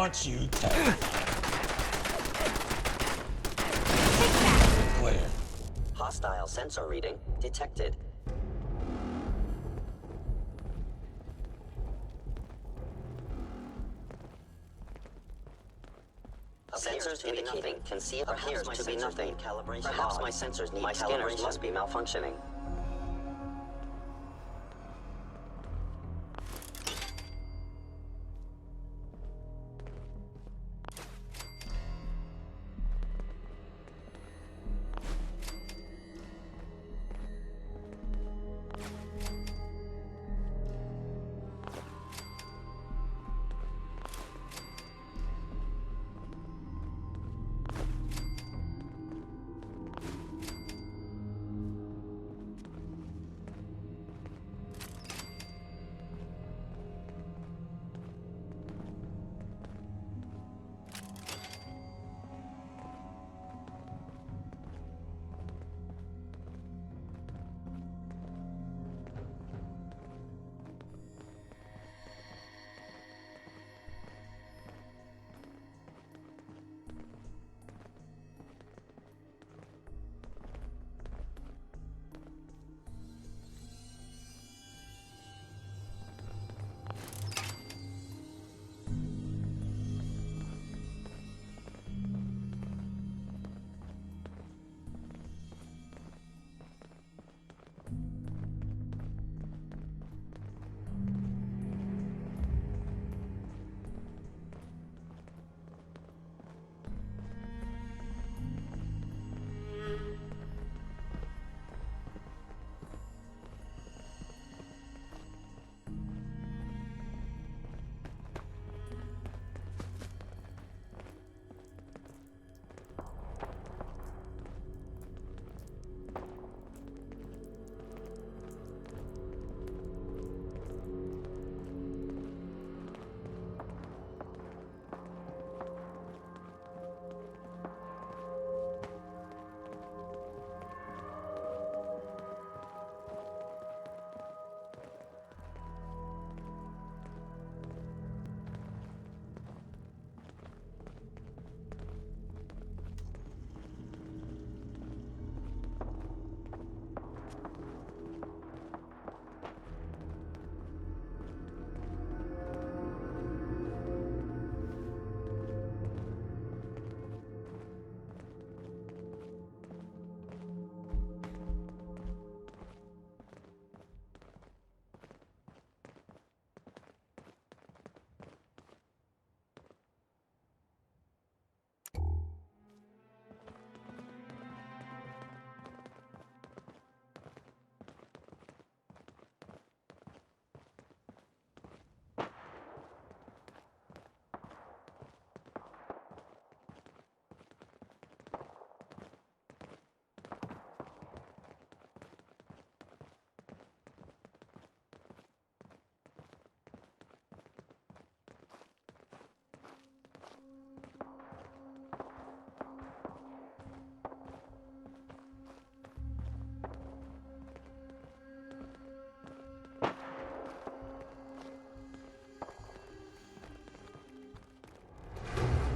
want you tagged. Clear. Hostile sensor reading detected. Sensors indicating concealed appears to be nothing. Perhaps my sensors need calibration. My scanners must be malfunctioning.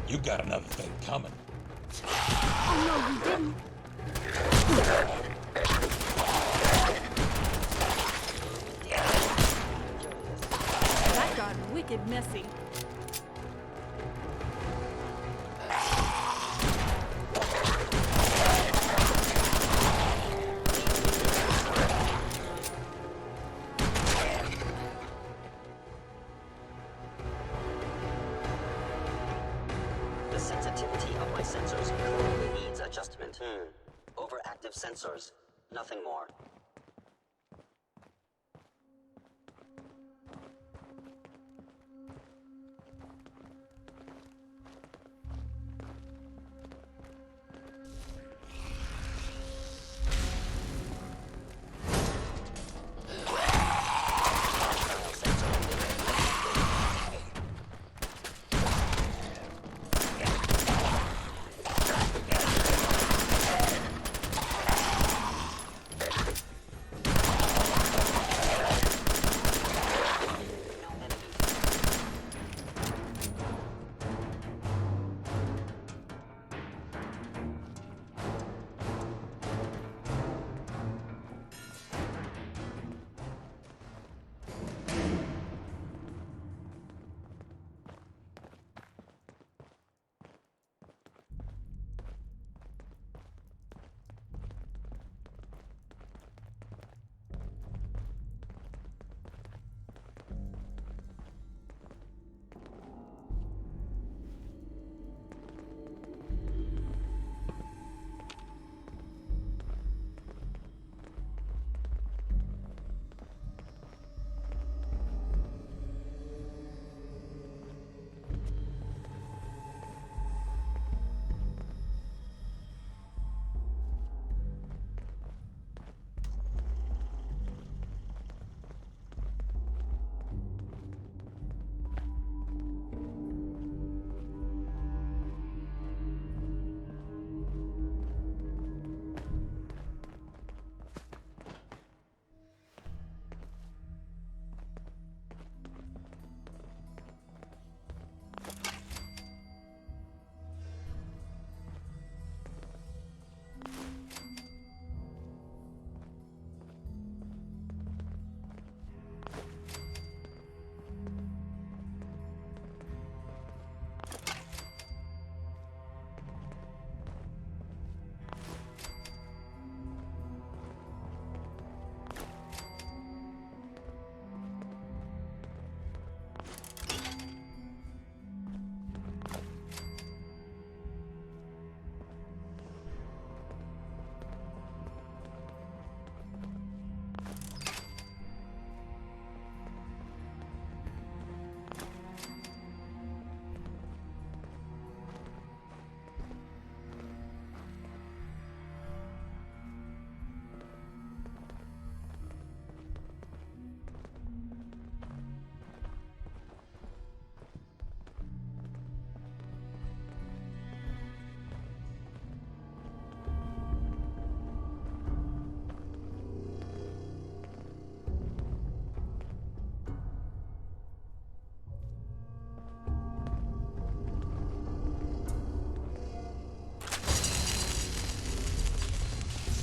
You got another thing coming. Oh no, you didn't. That got wicked messy. The sensitivity of my sensors clearly needs adjustment. Overactive sensors, nothing more.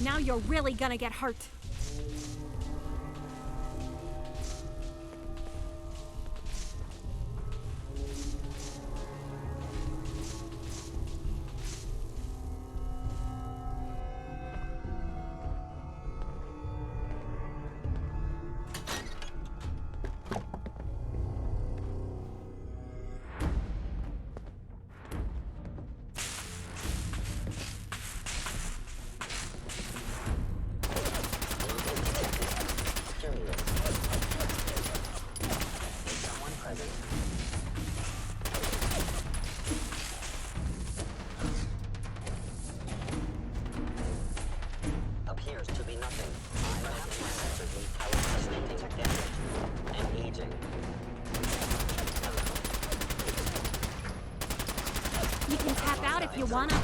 Now you're really gonna get hurt. Appears to be nothing. Perhaps my sensors need power sustaining damage and aging. You can tap out if you wanna.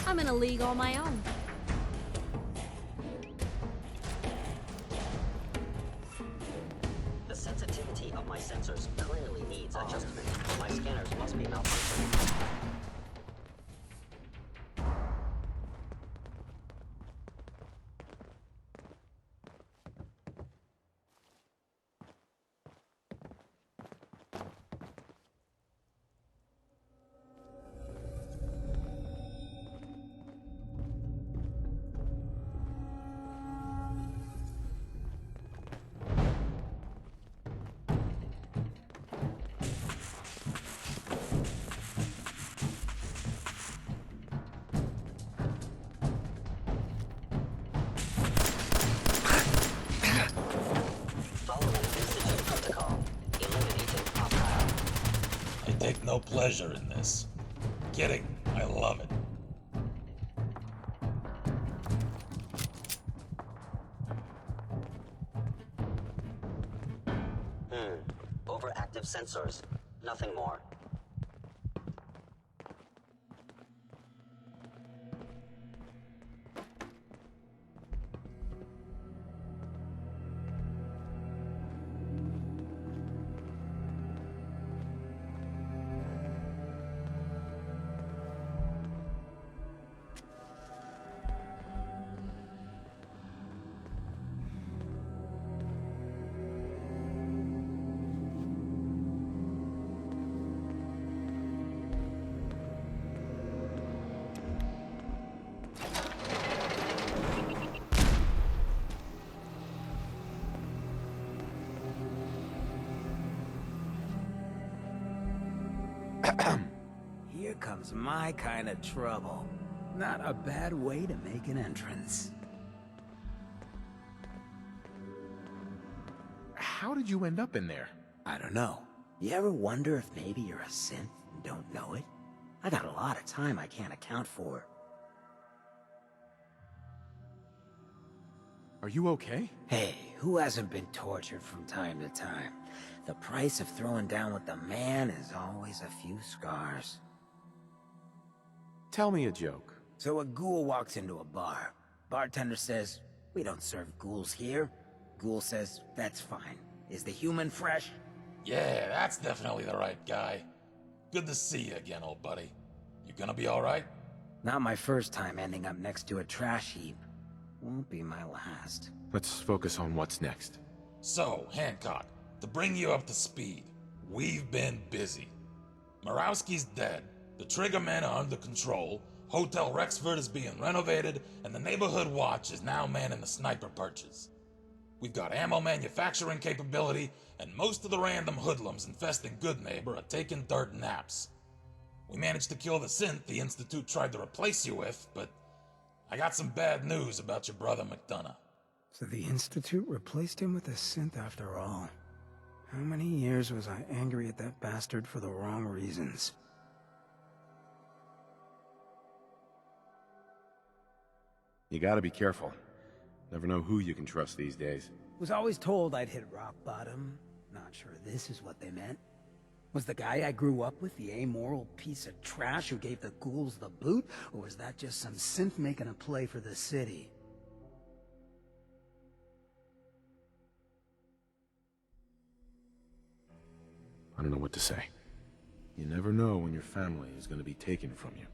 I'm in a league all my own. The sensitivity of my sensors clearly needs adjustment. My scanners must be malfunctioning. I take no pleasure in this. Kidding, I love it. Overactive sensors. Nothing more. Here comes my kind of trouble. Not a bad way to make an entrance. How did you end up in there? I don't know. You ever wonder if maybe you're a synth and don't know it? I got a lot of time I can't account for. Are you okay? Hey, who hasn't been tortured from time to time? The price of throwing down with the man is always a few scars. Tell me a joke. So a ghoul walks into a bar. Bartender says, "We don't serve ghouls here." Ghoul says, "That's fine. Is the human fresh?" Yeah, that's definitely the right guy. Good to see you again, old buddy. You gonna be alright? Not my first time ending up next to a trash heap. Won't be my last. Let's focus on what's next. So, Hancock, to bring you up to speed, we've been busy. Murawski's dead, the Triggermen are under control, Hotel Rexford is being renovated, and the Neighborhood Watch is now manning the sniper perches. We've got ammo manufacturing capability, and most of the random hoodlums infesting Good Neighbor are taking dirt naps. We managed to kill the synth the Institute tried to replace you with, but I got some bad news about your brother McDonough. So the Institute replaced him with a synth after all. How many years was I angry at that bastard for the wrong reasons? You gotta be careful. Never know who you can trust these days. Was always told I'd hit rock bottom. Not sure this is what they meant. Was the guy I grew up with the amoral piece of trash who gave the ghouls the boot? Or was that just some synth making a play for the city? I don't know what to say. You never know when your family is gonna be taken from you.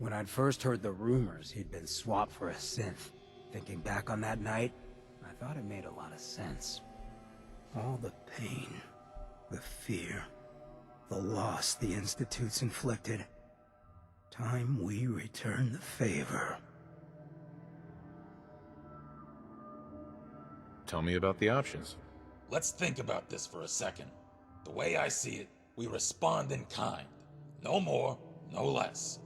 When I'd first heard the rumors he'd been swapped for a synth, thinking back on that night, I thought it made a lot of sense. All the pain, the fear, the loss the Institute's inflicted. Time we return the favor. Tell me about the options. Let's think about this for a second. The way I see it, we respond in kind. No more, no less.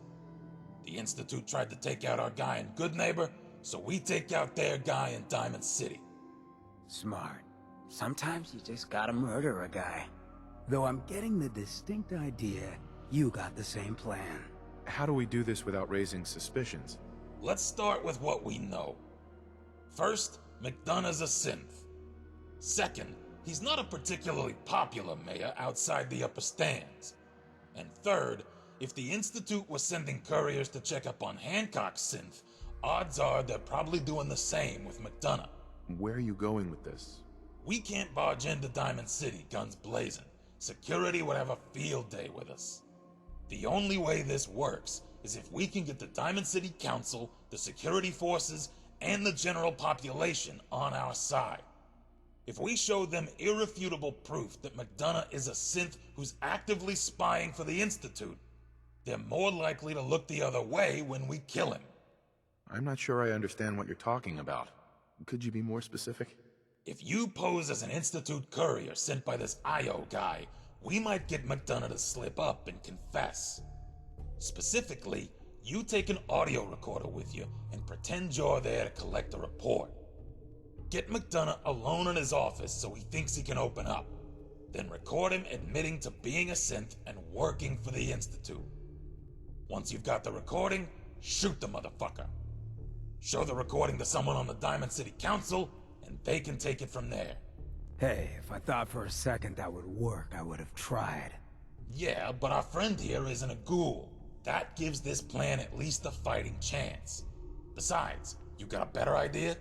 The Institute tried to take out our guy in Good Neighbor, so we take out their guy in Diamond City. Smart. Sometimes you just gotta murder a guy. Though I'm getting the distinct idea you got the same plan. How do we do this without raising suspicions? Let's start with what we know. First, McDonough's a synth. Second, he's not a particularly popular mayor outside the upper stands. And third, if the Institute was sending couriers to check up on Hancock's synth, odds are they're probably doing the same with McDonough. Where are you going with this? We can't barge into Diamond City guns blazing. Security would have a field day with us. The only way this works is if we can get the Diamond City Council, the security forces, and the general population on our side. If we show them irrefutable proof that McDonough is a synth who's actively spying for the Institute, they're more likely to look the other way when we kill him. I'm not sure I understand what you're talking about. Could you be more specific? If you pose as an Institute courier sent by this IO guy, we might get McDonough to slip up and confess. Specifically, you take an audio recorder with you and pretend you're there to collect a report. Get McDonough alone in his office so he thinks he can open up. Then record him admitting to being a synth and working for the Institute. Once you've got the recording, shoot the motherfucker. Show the recording to someone on the Diamond City Council, and they can take it from there. Hey, if I thought for a second that would work, I would have tried. Yeah, but our friend here isn't a ghoul. That gives this plan at least a fighting chance. Besides, you got a better idea?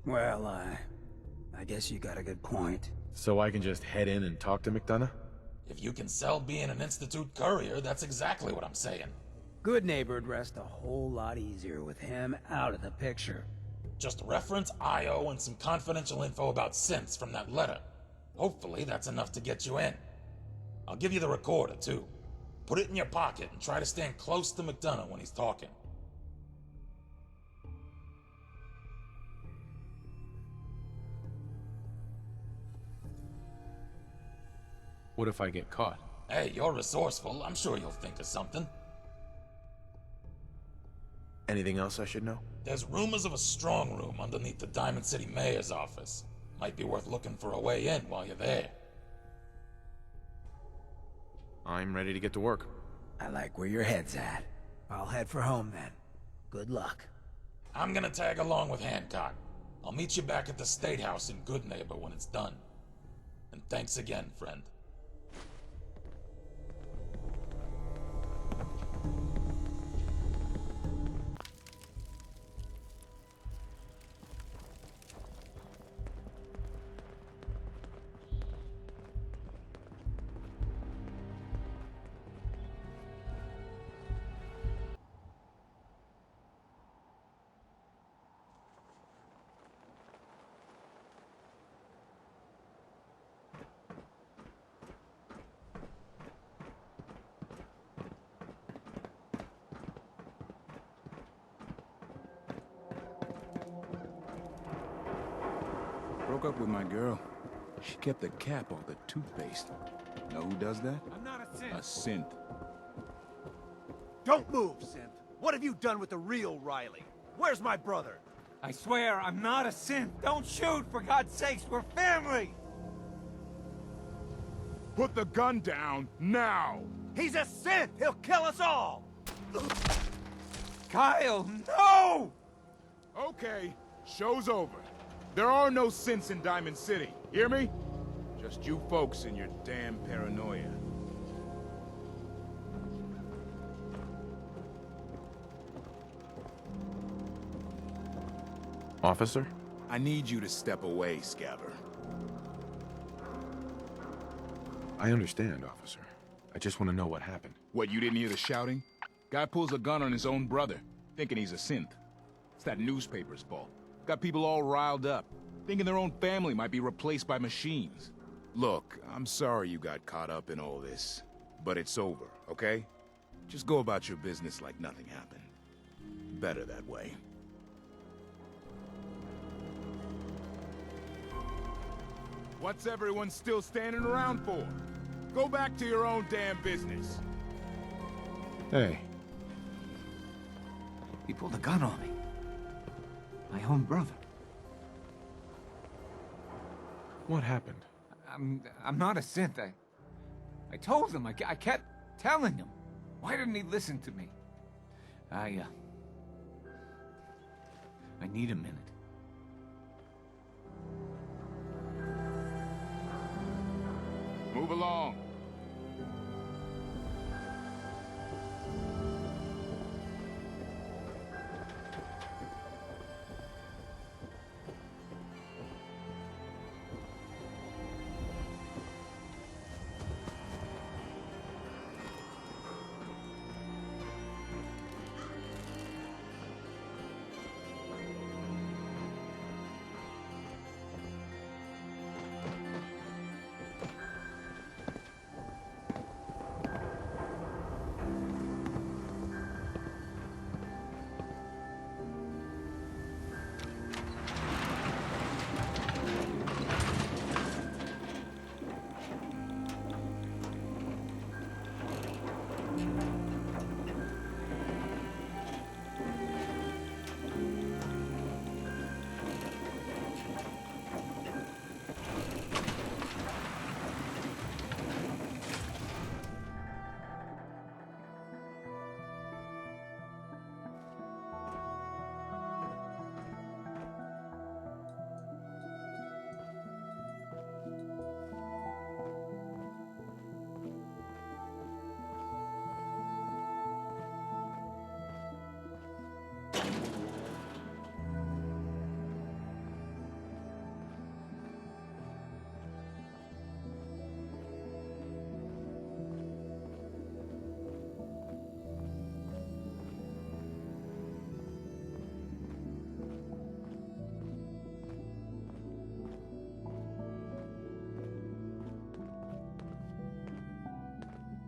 Well, I guess you got a good point. So I can just head in and talk to McDonough? If you can sell being an Institute courier, that's exactly what I'm saying. Good Neighbor'd rest a whole lot easier with him out of the picture. Just reference IO and some confidential info about synths from that letter. Hopefully that's enough to get you in. I'll give you the recorder, too. Put it in your pocket and try to stand close to McDonough when he's talking. What if I get caught? Hey, you're resourceful. I'm sure you'll think of something. Anything else I should know? There's rumors of a strong room underneath the Diamond City Mayor's office. Might be worth looking for a way in while you're there. I'm ready to get to work. I like where your head's at. I'll head for home then. Good luck. I'm gonna tag along with Hancock. I'll meet you back at the State House in Good Neighbor when it's done. And thanks again, friend. Broke up with my girl. She kept the cap on the toothpaste. Know who does that? I'm not a synth. A synth. Don't move, synth. What have you done with the real Riley? Where's my brother? I swear, I'm not a synth. Don't shoot, for God's sakes, we're family! Put the gun down, now! He's a synth! He'll kill us all! Kyle, no! Okay, show's over. There are no synths in Diamond City, hear me? Just you folks and your damn paranoia. Officer? I need you to step away, Scabber. I understand, officer. I just want to know what happened. What, you didn't hear the shouting? Guy pulls a gun on his own brother, thinking he's a synth. It's that newspaper's fault. Got people all riled up, thinking their own family might be replaced by machines. Look, I'm sorry you got caught up in all this, but it's over, okay? Just go about your business like nothing happened. Better that way. What's everyone still standing around for? Go back to your own damn business. Hey, He pulled a gun on me. My own brother. what happened? I'm not a synth. I told him. I kept telling him. Why didn't he listen to me? I need a minute. Move along.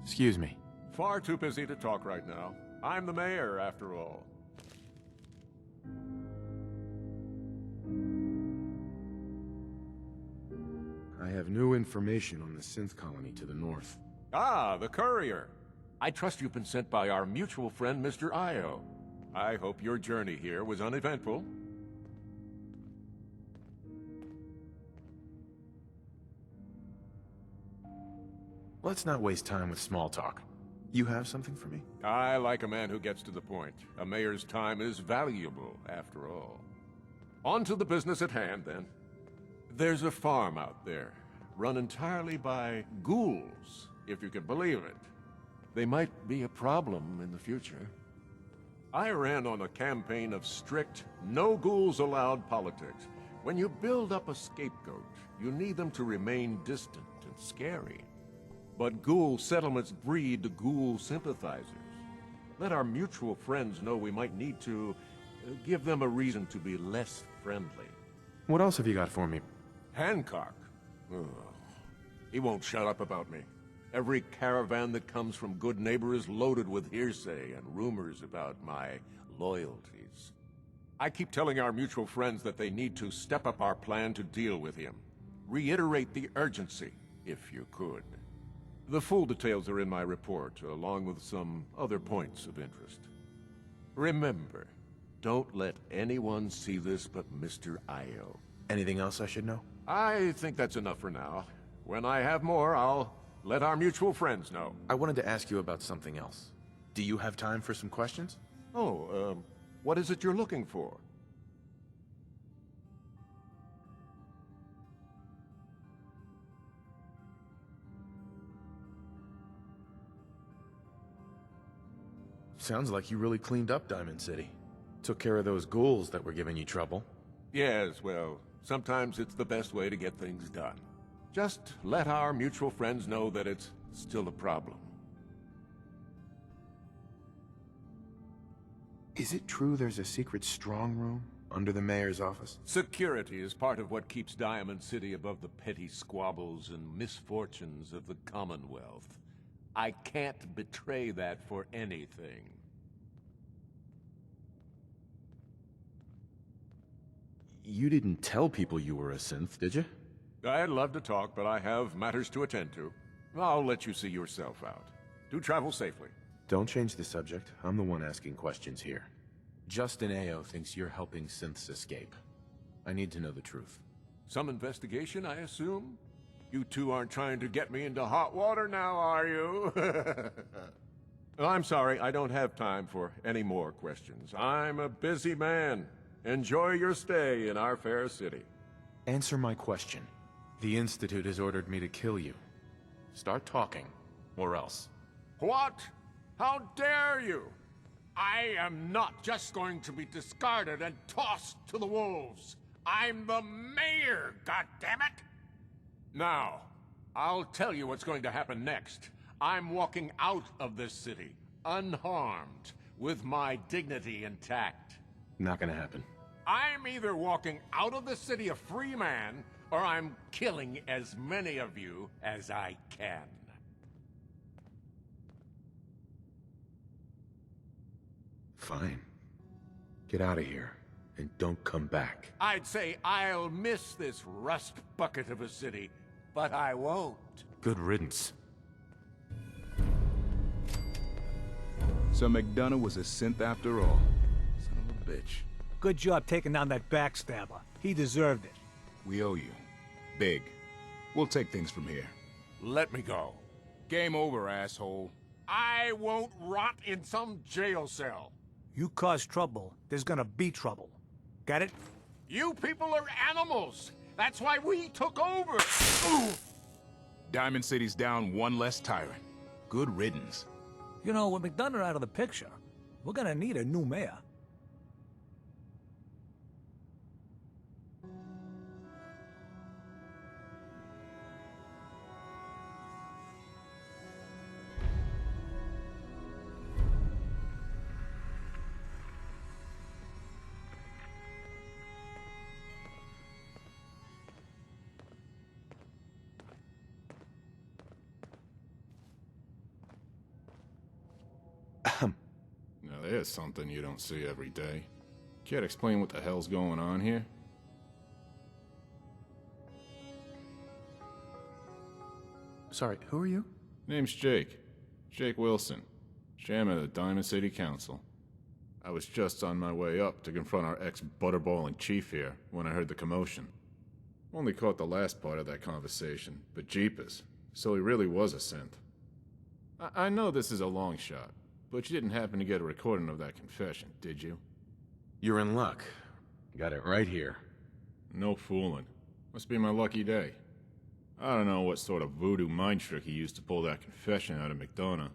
Excuse me. Far too busy to talk right now. I'm the mayor, after all. I have new information on the synth colony to the north. Ah, the courier. I trust you've been sent by our mutual friend, Mr. Io. I hope your journey here was uneventful. Let's not waste time with small talk. You have something for me? I like a man who gets to the point. A mayor's time is valuable, after all. On to the business at hand, then. There's a farm out there, run entirely by ghouls, if you can believe it. They might be a problem in the future. I ran on a campaign of strict, no ghouls allowed politics. When you build up a scapegoat, you need them to remain distant and scary. But ghoul settlements breed ghoul sympathizers. Let our mutual friends know we might need to give them a reason to be less friendly. What else have you got for me? Hancock. Ugh. He won't shut up about me. Every caravan that comes from Good Neighbor is loaded with hearsay and rumors about my loyalties. I keep telling our mutual friends that they need to step up our plan to deal with him. Reiterate the urgency, if you could. The full details are in my report, along with some other points of interest. Remember, don't let anyone see this but Mr. Io. Anything else I should know? I think that's enough for now. When I have more, I'll let our mutual friends know. I wanted to ask you about something else. Do you have time for some questions? Oh, what is it you're looking for? Sounds like you really cleaned up Diamond City. Took care of those ghouls that were giving you trouble. Yes, well, sometimes it's the best way to get things done. Just let our mutual friends know that it's still a problem. Is it true there's a secret strong room under the mayor's office? Security is part of what keeps Diamond City above the petty squabbles and misfortunes of the Commonwealth. I can't betray that for anything. You didn't tell people you were a synth, did you? I'd love to talk, but I have matters to attend to. I'll let you see yourself out. Do travel safely. Don't change the subject. I'm the one asking questions here. Justin Ayo thinks you're helping synths escape. I need to know the truth. Some investigation, I assume? You two aren't trying to get me into hot water now, are you? I'm sorry, I don't have time for any more questions. I'm a busy man. Enjoy your stay in our fair city. Answer my question. The Institute has ordered me to kill you. Start talking, or else. What? How dare you? I am not just going to be discarded and tossed to the wolves. I'm the mayor, goddammit! Now, I'll tell you what's going to happen next. I'm walking out of this city, unharmed, with my dignity intact. Not gonna happen. I'm either walking out of the city a free man, or I'm killing as many of you as I can. Fine. Get out of here, and don't come back. I'd say I'll miss this rust bucket of a city, but I won't. Good riddance. So McDonough was a synth after all. Son of a bitch. Good job taking down that backstabber. He deserved it. We owe you. Big. We'll take things from here. Let me go. Game over, asshole. I won't rot in some jail cell. You cause trouble, there's gonna be trouble. Got it? You people are animals. That's why we took over. Diamond City's down one less tyrant. Good riddance. You know, with McDonough out of the picture, we're gonna need a new mayor. Now there's something you don't see every day. Can't explain what the hell's going on here? Sorry, who are you? Name's Jake. Jake Wilson. Chairman of the Diamond City Council. I was just on my way up to confront our ex-butterballing chief here when I heard the commotion. Only caught the last part of that conversation, but jeepers. So he really was a synth. I know this is a long shot, but you didn't happen to get a recording of that confession, did you? You're in luck. Got it right here. No fooling. Must be my lucky day. I don't know what sort of voodoo mind trick he used to pull that confession out of McDonough,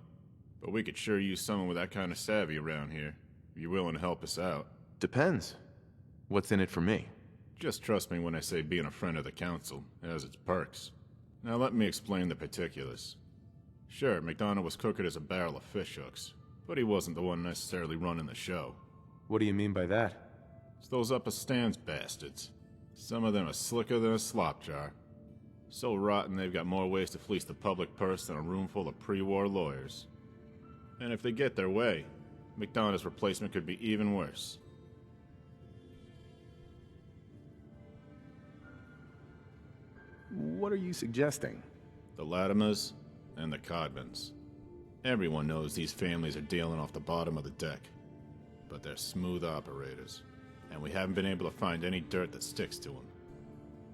but we could sure use someone with that kind of savvy around here, if you're willing to help us out. Depends. What's in it for me? Just trust me when I say being a friend of the Council has its perks. Now let me explain the particulars. Sure, McDonough was crooked as a barrel of fishhooks, but he wasn't the one necessarily running the show. What do you mean by that? It's those upper stands bastards. Some of them are slicker than a slop jar. So rotten they've got more ways to fleece the public purse than a room full of pre-war lawyers. And if they get their way, McDonough's replacement could be even worse. What are you suggesting? The Latimers and the Codmans. Everyone knows these families are dealing off the bottom of the deck. But they're smooth operators, and we haven't been able to find any dirt that sticks to them.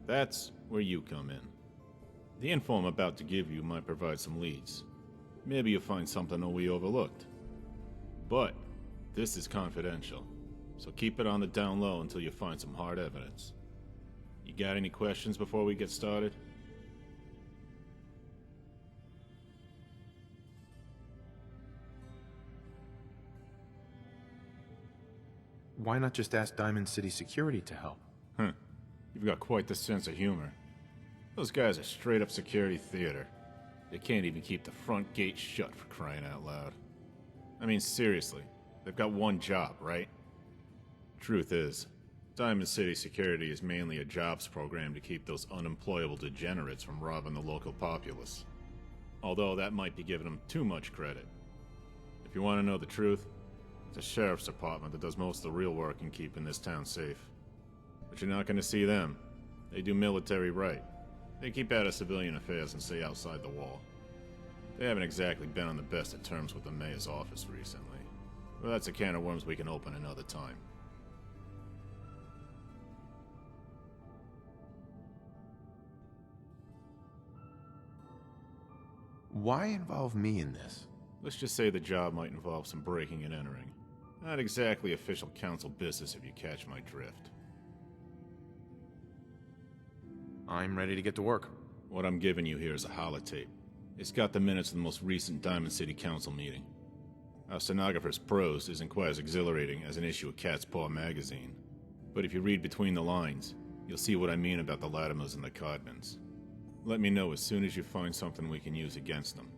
That's where you come in. The info I'm about to give you might provide some leads. Maybe you'll find something that we overlooked. But this is confidential, so keep it on the down low until you find some hard evidence. You got any questions before we get started? Why not just ask Diamond City Security to help? Huh. You've got quite the sense of humor. Those guys are straight up security theater. They can't even keep the front gate shut for crying out loud. I mean, seriously. They've got one job, right? Truth is, Diamond City Security is mainly a jobs program to keep those unemployable degenerates from robbing the local populace. Although that might be giving them too much credit. If you want to know the truth, it's the sheriff's department that does most of the real work in keeping this town safe. But you're not going to see them. They do military right. They keep out of civilian affairs and stay outside the wall. They haven't exactly been on the best of terms with the mayor's office recently. But that's a can of worms we can open another time. Why involve me in this? Let's just say the job might involve some breaking and entering. Not exactly official council business if you catch my drift. I'm ready to get to work. What I'm giving you here is a holotape. It's got the minutes of the most recent Diamond City Council meeting. Our stenographer's prose isn't quite as exhilarating as an issue of Cat's Paw magazine. But if you read between the lines, you'll see what I mean about the Latimers and the Codmans. Let me know as soon as you find something we can use against them.